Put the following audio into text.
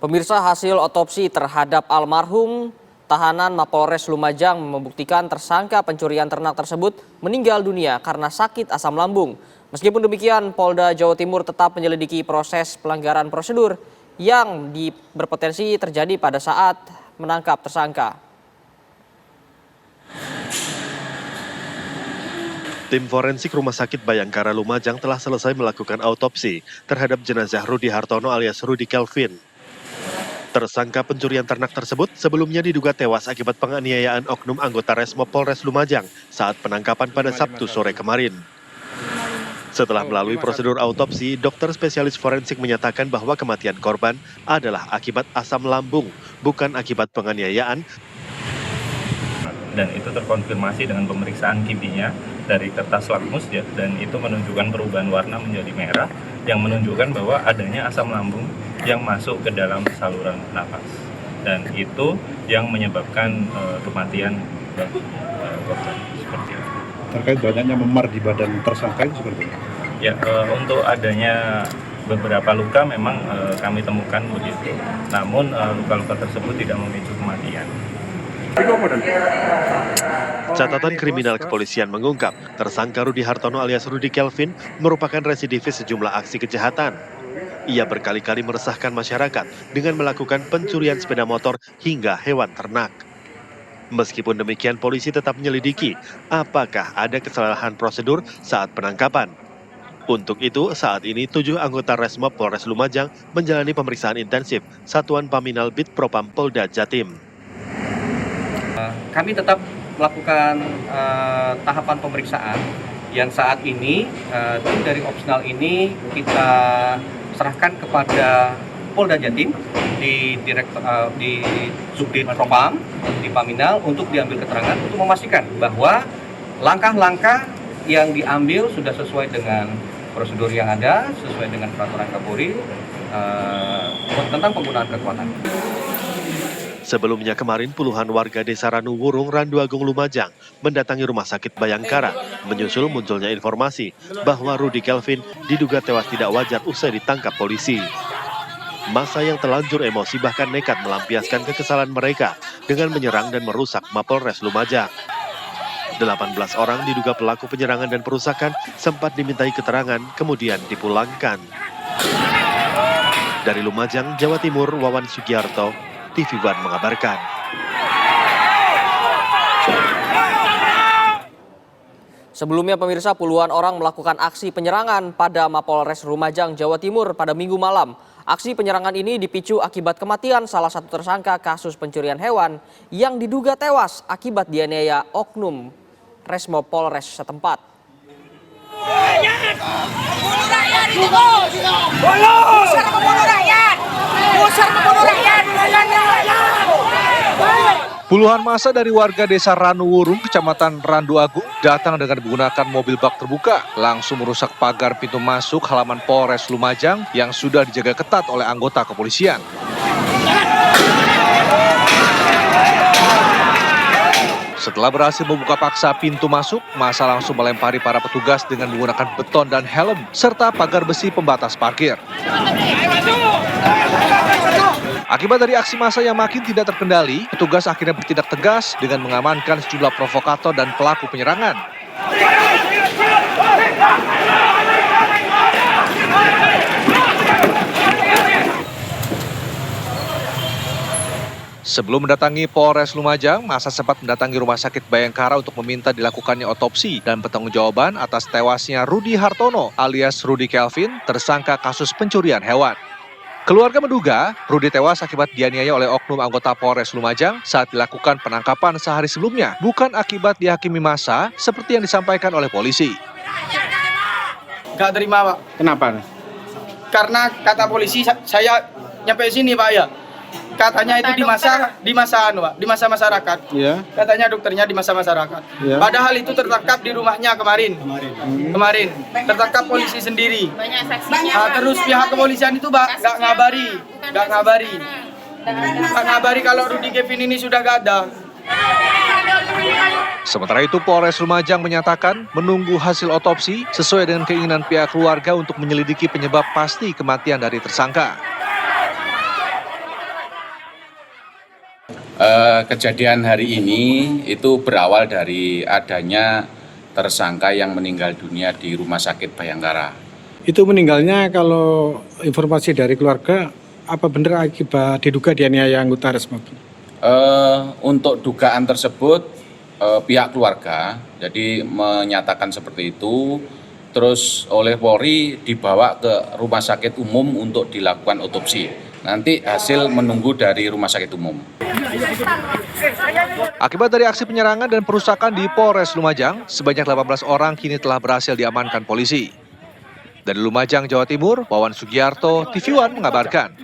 Pemirsa, hasil otopsi terhadap almarhum tahanan Mapolres Lumajang membuktikan tersangka pencurian ternak tersebut meninggal dunia karena sakit asam lambung. Meskipun demikian, Polda Jawa Timur tetap menyelidiki proses pelanggaran prosedur yang berpotensi terjadi pada saat menangkap tersangka. Tim forensik Rumah Sakit Bayangkara Lumajang telah selesai melakukan autopsi terhadap jenazah Rudi Hartono alias Rudi Kelvin. Tersangka pencurian ternak tersebut sebelumnya diduga tewas akibat penganiayaan oknum anggota Resmo Polres Lumajang saat penangkapan pada Sabtu sore kemarin. Setelah melalui prosedur autopsi, dokter spesialis forensik menyatakan bahwa kematian korban adalah akibat asam lambung, bukan akibat penganiayaan. Dan itu terkonfirmasi dengan pemeriksaan kiminya dari kertas lakmus ya, dan itu menunjukkan perubahan warna menjadi merah yang menunjukkan bahwa adanya asam lambung yang masuk ke dalam saluran nafas, dan itu yang menyebabkan kematian korban seperti itu. Terkait banyaknya memar di badan tersangka itu seperti apa? Ya, untuk adanya beberapa luka memang kami temukan begitu, namun luka-luka tersebut tidak memicu kematian. Catatan kriminal kepolisian mengungkap, tersangka Rudi Hartono alias Rudi Kelvin merupakan residivis sejumlah aksi kejahatan. Ia berkali-kali meresahkan masyarakat dengan melakukan pencurian sepeda motor hingga hewan ternak. Meskipun demikian, polisi tetap menyelidiki apakah ada kesalahan prosedur saat penangkapan. Untuk itu, saat ini 7 anggota Resmob Polres Lumajang menjalani pemeriksaan intensif Satuan Paminal Bid Propam Polda Jatim. Kami tetap melakukan tahapan pemeriksaan yang saat ini tim dari opsional ini kita serahkan kepada Polda Jatim di Subdit Propam di Paminal untuk diambil keterangan untuk memastikan bahwa langkah-langkah yang diambil sudah sesuai dengan prosedur yang ada, sesuai dengan peraturan Kapolri tentang penggunaan kekuatan. Sebelumnya kemarin puluhan warga desa Ranuwurung, Randu Agung, Lumajang mendatangi Rumah Sakit Bayangkara menyusul munculnya informasi bahwa Rudi Kelvin diduga tewas tidak wajar usai ditangkap polisi. Massa yang terlanjur emosi bahkan nekat melampiaskan kekesalan mereka dengan menyerang dan merusak Mapolres Lumajang. 18 orang diduga pelaku penyerangan dan perusakan sempat dimintai keterangan kemudian dipulangkan. Dari Lumajang, Jawa Timur, Wawan Sugiarto, TV One mengabarkan. Sebelumnya pemirsa, puluhan orang melakukan aksi penyerangan pada Mapolres Lumajang, Jawa Timur pada Minggu malam. Aksi penyerangan ini dipicu akibat kematian salah satu tersangka kasus pencurian hewan yang diduga tewas akibat dianiaya oknum Resmo Polres setempat. Puluhan massa dari warga desa Ranuwurung, Kecamatan Randu Agung, datang dengan menggunakan mobil bak terbuka, langsung merusak pagar pintu masuk halaman Polres Lumajang yang sudah dijaga ketat oleh anggota kepolisian. Setelah berhasil membuka paksa pintu masuk, massa langsung melempari para petugas dengan menggunakan beton dan helm, serta pagar besi pembatas parkir. Akibat dari aksi massa yang makin tidak terkendali, petugas akhirnya bertindak tegas dengan mengamankan sejumlah provokator dan pelaku penyerangan. Sebelum mendatangi Polres Lumajang, massa sempat mendatangi Rumah Sakit Bayangkara untuk meminta dilakukannya otopsi dan pertanggungjawaban atas tewasnya Rudi Hartono alias Rudi Kelvin, tersangka kasus pencurian hewan. Keluarga menduga Rudi tewas akibat dianiaya oleh oknum anggota Polres Lumajang saat dilakukan penangkapan sehari sebelumnya, bukan akibat dihakimi massa seperti yang disampaikan oleh polisi. Gak terima, Pak. Kenapa? Karena kata polisi saya nyampe sini, Pak, ya. Katanya itu di masa masyarakat. Iya. Katanya dokternya di masa masyarakat. Iya. Padahal itu tertangkap di rumahnya kemarin. Tertangkap polisi sendiri. Terus pihak kepolisian itu nggak ngabari kalau Rudi Kelvin ini sudah gak ada. Sementara itu, Polres Lumajang menyatakan menunggu hasil otopsi sesuai dengan keinginan pihak keluarga untuk menyelidiki penyebab pasti kematian dari tersangka. Kejadian hari ini itu berawal dari adanya tersangka yang meninggal dunia di Rumah Sakit Bayangkara. Itu meninggalnya kalau informasi dari keluarga, apa benar akibat diduga dianiaya anggota Resmob? Untuk dugaan tersebut pihak keluarga jadi menyatakan seperti itu, terus oleh Polri dibawa ke rumah sakit umum untuk dilakukan otopsi. Nanti hasil menunggu dari rumah sakit umum. Akibat dari aksi penyerangan dan perusakan di Polres Lumajang, sebanyak 18 orang kini telah berhasil diamankan polisi. Dari Lumajang, Jawa Timur, Wawan Sugiarto, TV One mengabarkan.